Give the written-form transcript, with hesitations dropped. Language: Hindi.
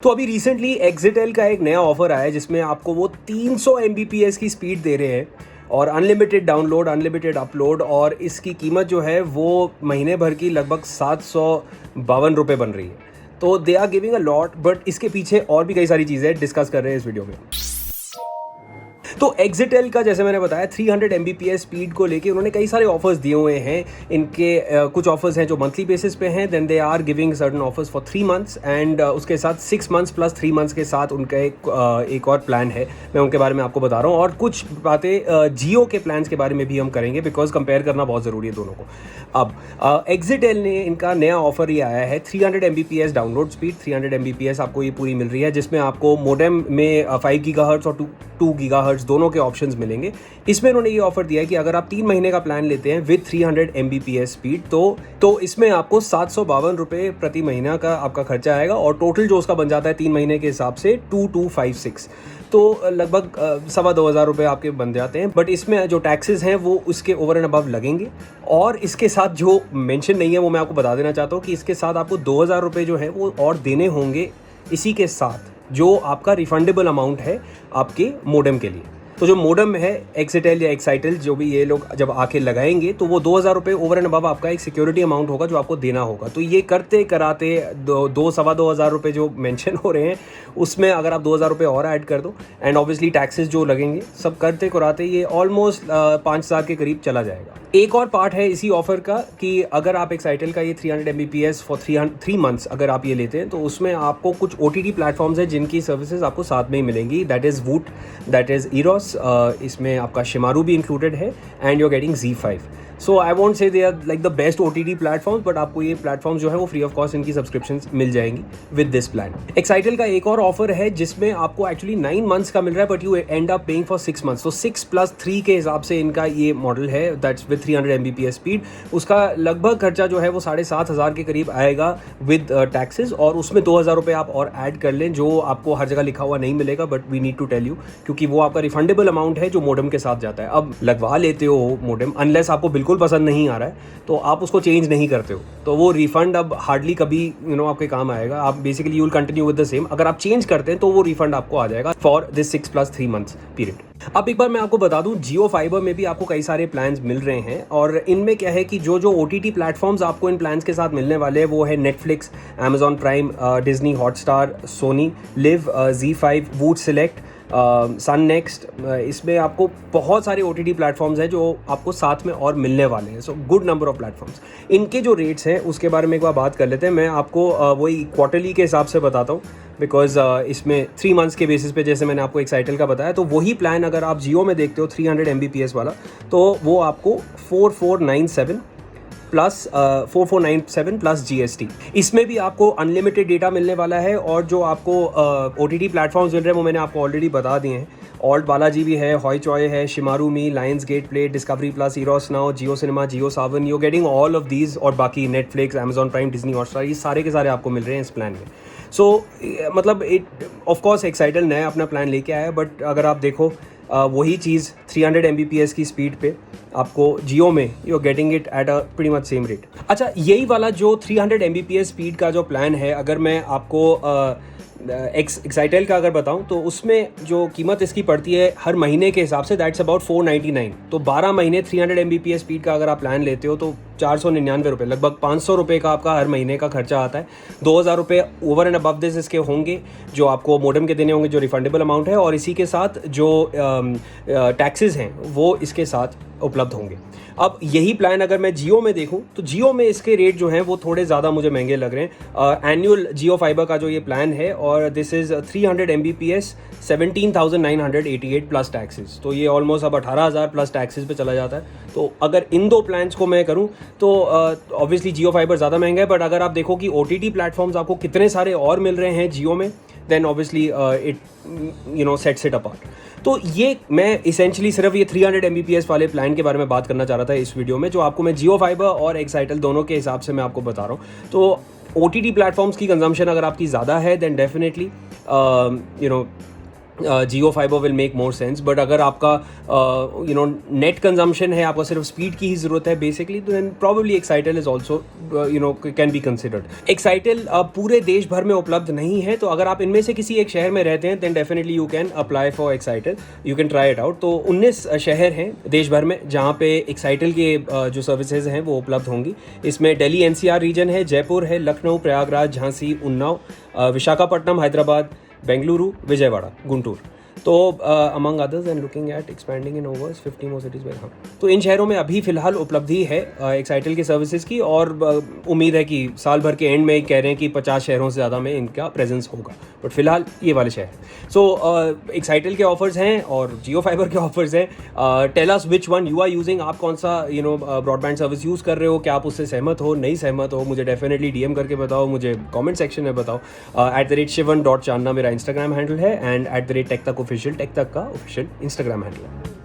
तो अभी रिसेंटली एक्सिटेल का एक नया ऑफर आया है जिसमें आपको वो 300 Mbps की स्पीड दे रहे हैं और अनलिमिटेड डाउनलोड, अनलिमिटेड अपलोड, और इसकी कीमत जो है वो महीने भर की लगभग 752 रुपये बन रही है। तो they are giving a lot, but इसके पीछे और भी कई सारी चीज़ें डिस्कस कर रहे हैं इस वीडियो में। तो एक्सिटेल का जैसे मैंने बताया 300 Mbps स्पीड को लेके उन्होंने कई सारे ऑफर्स दिए हुए हैं। इनके कुछ ऑफर्स हैं जो मंथली बेसिस पे हैं, then they are giving certain offers for 3 months and उसके साथ 6 मंथ्स प्लस 3 मंथ्स के साथ उनका एक और प्लान है। मैं उनके बारे में आपको बता रहा हूँ और कुछ बातें जियो के प्लान्स के बारे में भी हम करेंगे बिकॉज कंपेयर करना बहुत ज़रूरी है दोनों को। अब एक्सिटेल ने इनका नया ऑफर ये आया है 300 Mbps डाउनलोड स्पीड। 300 Mbps आपको ये पूरी मिल रही है जिसमें आपको मोडेम में 5 गीगाहर्ट्ज़ और 2 गीगाहर्ट्ज़ दोनों के ऑप्शंस मिलेंगे। इसमें उन्होंने ये ऑफर दिया है कि अगर आप 3 महीने का प्लान लेते हैं विद 300 Mbps स्पीड तो इसमें आपको 752 रुपये प्रति महीना का आपका खर्चा आएगा और टोटल जो उसका बन जाता है 3 महीने के हिसाब से 2256, तो लगभग 2,200 रुपये आपके बन जाते हैं। बट इसमें जो टैक्सेस हैं वो उसके ओवर एंड अबव लगेंगे और इसके साथ जो मेंशन नहीं है वो मैं आपको बता देना चाहता हूँ कि इसके साथ आपको 2,000 रुपये जो है वो और देने होंगे इसी के साथ, जो आपका रिफंडेबल अमाउंट है आपके मोडेम के लिए। तो जो मोडेम है एक्सिटेल या एक्साइटेल जो भी ये लोग जब आके लगाएंगे तो वो 2,000 रुपये ओवर एंड अबव आपका एक सिक्योरिटी अमाउंट होगा जो आपको देना होगा। तो ये करते कराते 2,000 रुपये जो मेंशन हो रहे हैं उसमें अगर आप 2,000 रुपये और ऐड कर दो एंड ऑब्वियसली टैक्सेस जो लगेंगे सब करते कराते ये ऑलमोस्ट 5,000 के करीब चला जाएगा। एक और पार्ट है इसी ऑफर का कि अगर आप एक्साइटेल का ये 300 Mbps फॉर 3 मंथ्स अगर आप ये लेते हैं तो उसमें आपको कुछ OTT प्लेटफॉर्म्स हैं जिनकी सर्विसेज आपको साथ में ही मिलेंगी। That is Voot, that is Eros, इसमें आपका शिमारू भी इंक्लूडेड है and you are getting ZEE5। So I want say they are like the best OTT platforms, but आपको ये प्लेटफॉर्म्स जो है वो फ्री ऑफ कॉस्ट इनकी सब्सक्रिप्शन मिल जाएंगी विद दिस प्लान। एक्साइटेल का एक और ऑफर है जिसमें आपको एक्चुअली 9 मंथ्स का मिल रहा है but you and up paying for 6 months. तो 6 + 3 के हिसाब से इनका ये मॉडल है दैट्स विद 300 Mbps स्पीड। उसका लगभग खर्चा जो है वो 7,500 के करीब आएगा विद टैक्सेस और उसमें 2,000 रुपये आप और ऐड कर लें जो आपको हर जगह लिखा हुआ नहीं मिलेगा, but we need to tell you क्योंकि वो आपका रिफंडेबल अमाउंट है जो मोडेम के साथ जाता है। अब लगवा लेते हो मोडेम, अनलेस आपको बिल्कुल पसंद नहीं आ रहा है तो आप उसको चेंज नहीं करते हो तो वो रिफंड अब हार्डली कभी आपके काम आएगा। आप basically you will continue with the same. अगर आप चेंज करते हैं तो वो रिफंड आपको आ जाएगा फॉर दिस 6 + 3 मंथ्स पीरियड। अब एक बार मैं आपको बता दूं जियो फाइबर में भी आपको कई सारे प्लान्स मिल रहे हैं और इनमें क्या है कि जो OTT प्लेटफॉर्म्स आपको इन प्लान्स के साथ मिलने वाले हैं वो है Netflix, Amazon prime, Disney Hotstar, Sony LIV, ZEE5, Voot select, सन नेक्स्ट। इसमें आपको बहुत सारे OTT प्लेटफॉर्म्स हैं जो आपको साथ में और मिलने वाले हैं। So good number of platforms. इनके जो रेट्स हैं उसके बारे में एक बार बात कर लेते हैं। मैं आपको वही क्वार्टरली के हिसाब से बताता हूँ बिकॉज इसमें 3 मंथ्स के बेसिस पे जैसे मैंने आपको एक्साइटेल का बताया तो वही प्लान अगर आप जियो में देखते हो 300 Mbps वाला तो वो आपको 4,497 प्लस GST। इसमें भी आपको अनलिमिटेड डेटा मिलने वाला है और जो आपको OTT प्लेटफॉर्म्स मिल रहे हैं वो मैंने आपको ऑलरेडी बता दिए हैं। ऑल्ट बालाजी भी है, हॉय चॉय है, Shemaroo me, Lionsgate play, Discovery plus, Eros now, Jio cinema, Jio Saavn, you getting all of these और बाकी Netflix, Amazon prime, Disney Hotstar, ये सारे के सारे आपको मिल रहे हैं इस प्लान में। सो मतलब इट ऑफ कोर्स एक्साइटेल नया अपना प्लान लेके आया है बट अगर आप देखो वही चीज़ 300 Mbps की स्पीड पे आपको जियो में you are getting it at a pretty much same rate. अच्छा, यही वाला जो 300 Mbps स्पीड का जो प्लान है अगर मैं आपको एक्साइटेल का अगर बताऊं तो उसमें जो कीमत इसकी पड़ती है हर महीने के हिसाब से दैट्स अबाउट 499। तो 12 महीने 300 Mbps स्पीड का अगर आप प्लान लेते हो तो 499 रुपये, लगभग 500 रुपये का आपका हर महीने का खर्चा आता है। 2,000 रुपये ओवर एंड अबव दिस इसके होंगे जो आपको मोडेम के देने होंगे जो रिफंडेबल अमाउंट है और इसी के साथ जो टैक्सेस हैं वो इसके साथ उपलब्ध होंगे। अब यही प्लान अगर मैं जियो में देखूं तो जियो में इसके रेट जो हैं वो थोड़े ज़्यादा मुझे महंगे लग रहे हैं। एनुअल जियो फाइबर का जो ये प्लान है और this is 300 Mbps 17,988 plus taxes. तो ये ऑलमोस्ट अब 18,000 प्लस टैक्सेस पे चला जाता है। तो अगर इन दो प्लान्स को मैं करूं तो ऑब्वियसली जियो फाइबर ज़्यादा महंगा है बट अगर आप देखो कि OTT प्लेटफॉर्म्स आपको कितने सारे और मिल रहे हैं जियो में then obviously it sets it apart. तो ये मैं इसेंशली सिर्फ ये 300 Mbps वाले प्लान के बारे में बात करना चाह रहा था इस वीडियो में जो आपको मैं जियो फाइबर और एक्साइटेल दोनों के हिसाब से मैं आपको बता रहा हूँ। तो OTT प्लेटफॉर्म्स की कंजम्पशन अगर आपकी ज़्यादा है then definitely Jio fiber will make more sense, but अगर आपका नेट कंजम्पशन है, आपको सिर्फ स्पीड की ही ज़रूरत है बेसिकली, तो then probably Excitel is also can be considered. Excitel पूरे देश भर में उपलब्ध नहीं है, तो अगर आप इनमें से किसी एक शहर में रहते हैं, then definitely you can apply for Excitel, you can try it out. तो 19 शहर हैं देश भर में जहाँ पे एक्साइटेल के जो सर्विसेज हैं वो उपलब्ध होंगी। इसमें दिल्ली एनसीआर रीजन है, जयपुर है, लखनऊ, प्रयागराज, झांसी, उन्नाव, विशाखापट्टनम, हैदराबाद, बेंगलुरु, विजयवाड़ा, गुंटूर। तो among others and looking at expanding in overs 50 more cities. हाँ, तो इन शहरों में अभी फ़िलहाल उपलब्धि है एक्साइटेल के सर्विसेज की, और उम्मीद है कि साल भर के एंड में कह रहे हैं कि 50 शहरों से ज़्यादा में इनका प्रेजेंस होगा, बट फिलहाल ये वाले शहर। सो एक्साइटेल के ऑफर्स हैं और जियो फाइबर के ऑफर्स हैं। Tell us which one you are using, आप कौन सा ब्रॉडबैंड सर्विस यूज़ कर रहे हो, क्या आप उससे सहमत हो, नहीं सहमत हो, मुझे डेफिनेटली DM करके बताओ, मुझे कमेंट सेक्शन में बताओ। @shivan.channa मेरा इंस्टाग्राम हैंडल है, एंड @टेक तक ऑफिशियल, टेक तक का ऑफिशियल इंस्टाग्राम हैंडल है।